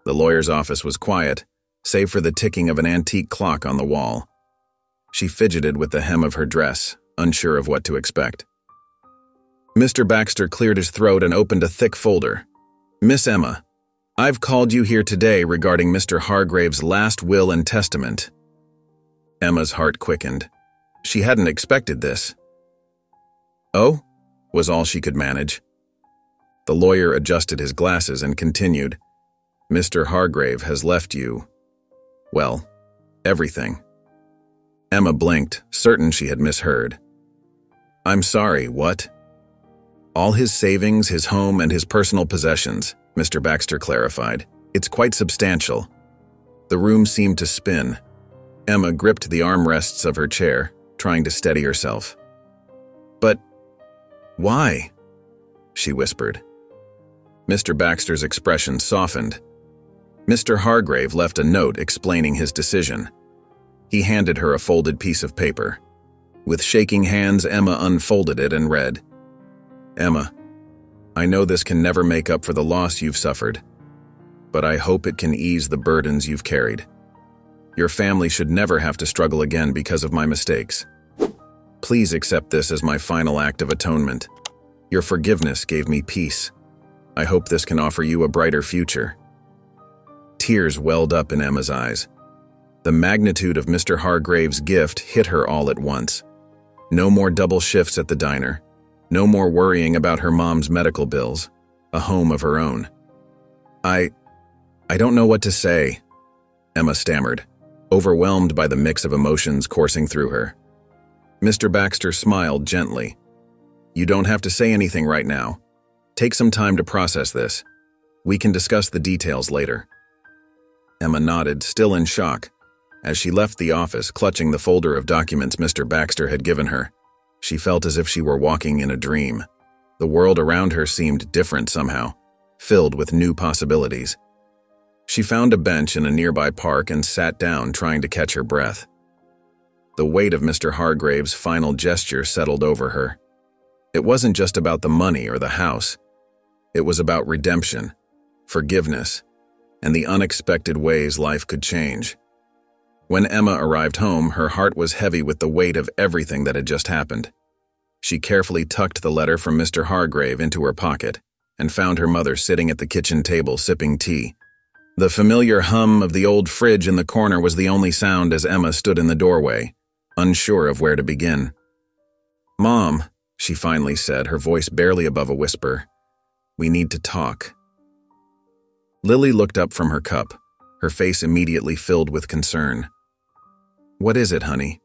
The lawyer's office was quiet, save for the ticking of an antique clock on the wall. She fidgeted with the hem of her dress, unsure of what to expect. Mr. Baxter cleared his throat and opened a thick folder. "Miss Emma, I've called you here today regarding Mr. Hargrave's last will and testament." Emma's heart quickened. She hadn't expected this. "Oh?" was all she could manage. The lawyer adjusted his glasses and continued. "Mr. Hargrave has left you, well, everything." Emma blinked, certain she had misheard. "I'm sorry, what?" "All his savings, his home, and his personal possessions," Mr. Baxter clarified. "It's quite substantial." The room seemed to spin. Emma gripped the armrests of her chair, trying to steady herself. "But why?" she whispered. Mr. Baxter's expression softened. Mr. Hargrave left a note explaining his decision. He handed her a folded piece of paper. With shaking hands, Emma unfolded it and read, "Emma, I know this can never make up for the loss you've suffered, but I hope it can ease the burdens you've carried. Your family should never have to struggle again because of my mistakes. Please accept this as my final act of atonement. Your forgiveness gave me peace. I hope this can offer you a brighter future." Tears welled up in Emma's eyes. The magnitude of Mr. Hargrave's gift hit her all at once. No more double shifts at the diner. No more worrying about her mom's medical bills. A home of her own. I don't know what to say," Emma stammered, overwhelmed by the mix of emotions coursing through her. Mr. Baxter smiled gently. "You don't have to say anything right now. Take some time to process this. We can discuss the details later." Emma nodded, still in shock. As she left the office, clutching the folder of documents Mr. Baxter had given her, she felt as if she were walking in a dream. The world around her seemed different somehow, filled with new possibilities. She found a bench in a nearby park and sat down, trying to catch her breath. The weight of Mr. Hargrave's final gesture settled over her. It wasn't just about the money or the house. It was about redemption, forgiveness, and the unexpected ways life could change. When Emma arrived home, her heart was heavy with the weight of everything that had just happened. She carefully tucked the letter from Mr. Hargrave into her pocket and found her mother sitting at the kitchen table sipping tea. The familiar hum of the old fridge in the corner was the only sound as Emma stood in the doorway, unsure of where to begin. "Mom," she finally said, her voice barely above a whisper, "we need to talk." Lily looked up from her cup, her face immediately filled with concern. "What is it, honey?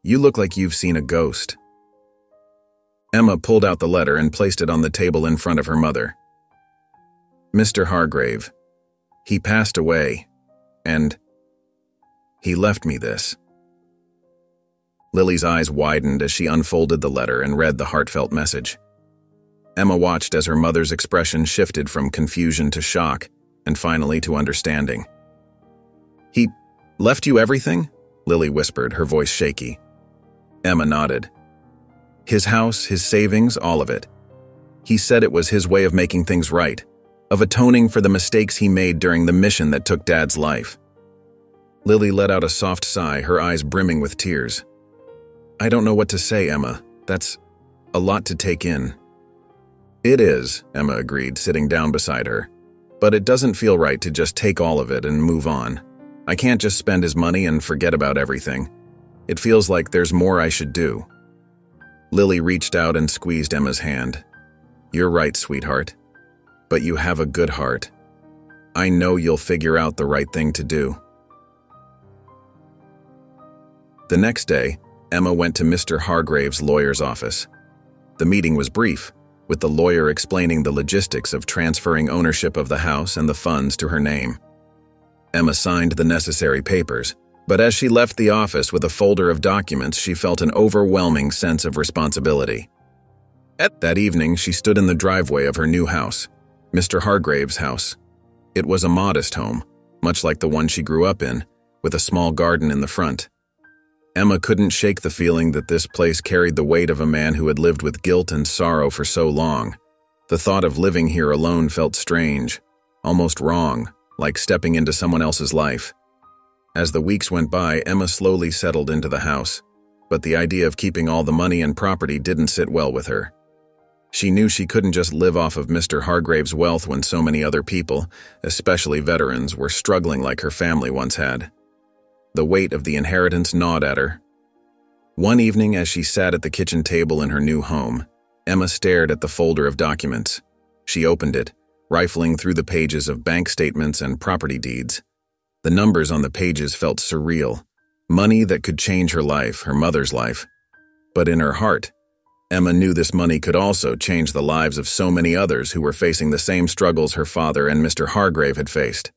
You look like you've seen a ghost." Emma pulled out the letter and placed it on the table in front of her mother. "Mr. Hargrave, he passed away, and he left me this." Lily's eyes widened as she unfolded the letter and read the heartfelt message. Emma watched as her mother's expression shifted from confusion to shock, and finally to understanding. "He left you everything?" Lily whispered, her voice shaky. Emma nodded. "His house, his savings, all of it. He said it was his way of making things right, of atoning for the mistakes he made during the mission that took Dad's life." Lily let out a soft sigh, her eyes brimming with tears. "I don't know what to say, Emma. That's a lot to take in." "It is," Emma agreed, sitting down beside her. "But it doesn't feel right to just take all of it and move on. I can't just spend his money and forget about everything. It feels like there's more I should do." Lily reached out and squeezed Emma's hand. "You're right, sweetheart. But you have a good heart. I know you'll figure out the right thing to do." The next day, Emma went to Mr. Hargrave's lawyer's office. The meeting was brief, with the lawyer explaining the logistics of transferring ownership of the house and the funds to her name. Emma signed the necessary papers, but as she left the office with a folder of documents, she felt an overwhelming sense of responsibility. That evening, she stood in the driveway of her new house, Mr. Hargrave's house. It was a modest home, much like the one she grew up in, with a small garden in the front. Emma couldn't shake the feeling that this place carried the weight of a man who had lived with guilt and sorrow for so long. The thought of living here alone felt strange, almost wrong, like stepping into someone else's life. As the weeks went by, Emma slowly settled into the house, but the idea of keeping all the money and property didn't sit well with her. She knew she couldn't just live off of Mr. Hargrave's wealth when so many other people, especially veterans, were struggling like her family once had. The weight of the inheritance gnawed at her. One evening, as she sat at the kitchen table in her new home, Emma stared at the folder of documents. She opened it, rifling through the pages of bank statements and property deeds. The numbers on the pages felt surreal. Money that could change her life, her mother's life. But in her heart, Emma knew this money could also change the lives of so many others who were facing the same struggles her father and Mr. Hargrave had faced.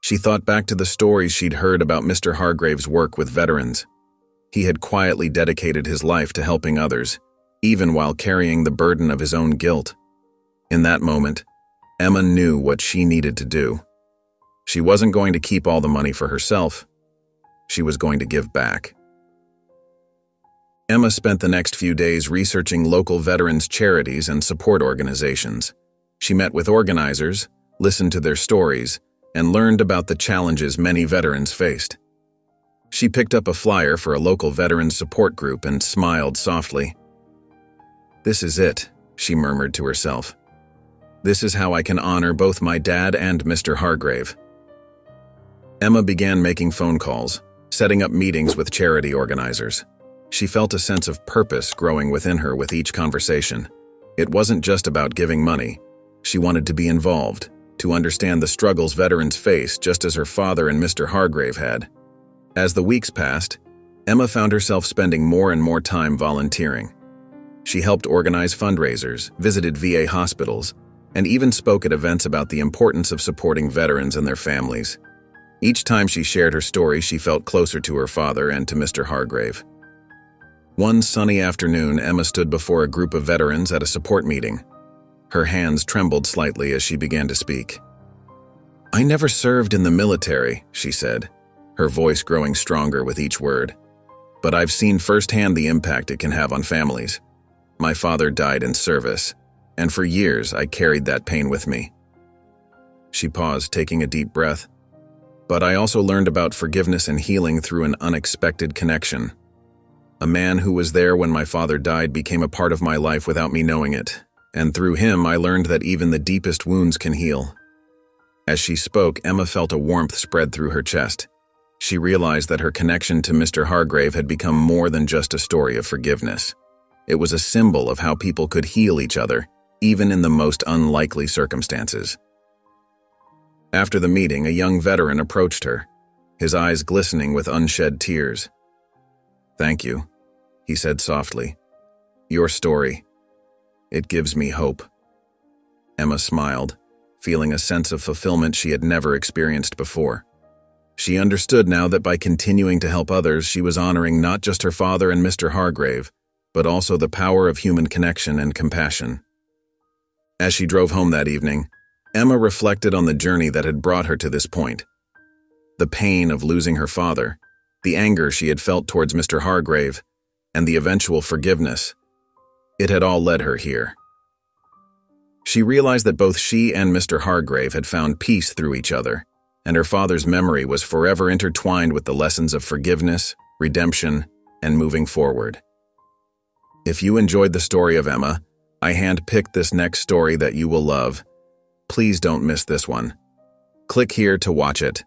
She thought back to the stories she'd heard about Mr. Hargrave's work with veterans. He had quietly dedicated his life to helping others, even while carrying the burden of his own guilt. In that moment, Emma knew what she needed to do. She wasn't going to keep all the money for herself. She was going to give back. Emma spent the next few days researching local veterans' charities and support organizations. She met with organizers, listened to their stories, and learned about the challenges many veterans faced. She picked up a flyer for a local veterans support group and smiled softly. "This is it," she murmured to herself. "This is how I can honor both my dad and Mr. Hargrave." Emma began making phone calls, setting up meetings with charity organizers. She felt a sense of purpose growing within her with each conversation. It wasn't just about giving money. She wanted to be involved, to understand the struggles veterans face just as her father and Mr. Hargrave had. As the weeks passed, Emma found herself spending more and more time volunteering. She helped organize fundraisers, visited VA hospitals, and even spoke at events about the importance of supporting veterans and their families. Each time she shared her story, she felt closer to her father and to Mr. Hargrave. One sunny afternoon, Emma stood before a group of veterans at a support meeting. Her hands trembled slightly as she began to speak. "I never served in the military," she said, her voice growing stronger with each word. "But I've seen firsthand the impact it can have on families. My father died in service, and for years I carried that pain with me." She paused, taking a deep breath. "But I also learned about forgiveness and healing through an unexpected connection. A man who was there when my father died became a part of my life without me knowing it, and through him I learned that even the deepest wounds can heal." As she spoke, Emma felt a warmth spread through her chest. She realized that her connection to Mr. Hargrave had become more than just a story of forgiveness. It was a symbol of how people could heal each other, even in the most unlikely circumstances. After the meeting, a young veteran approached her, his eyes glistening with unshed tears. "Thank you," he said softly. Your story. It gives me hope." Emma smiled, feeling a sense of fulfillment she had never experienced before. She understood now that by continuing to help others, she was honoring not just her father and Mr. Hargrave, but also the power of human connection and compassion. As she drove home that evening, Emma reflected on the journey that had brought her to this point. The pain of losing her father, the anger she had felt towards Mr. Hargrave, and the eventual forgiveness. It had all led her here. She realized that both she and Mr. Hargrave had found peace through each other, and her father's memory was forever intertwined with the lessons of forgiveness, redemption, and moving forward. If you enjoyed the story of Emma, I handpicked this next story that you will love. Please don't miss this one. Click here to watch it.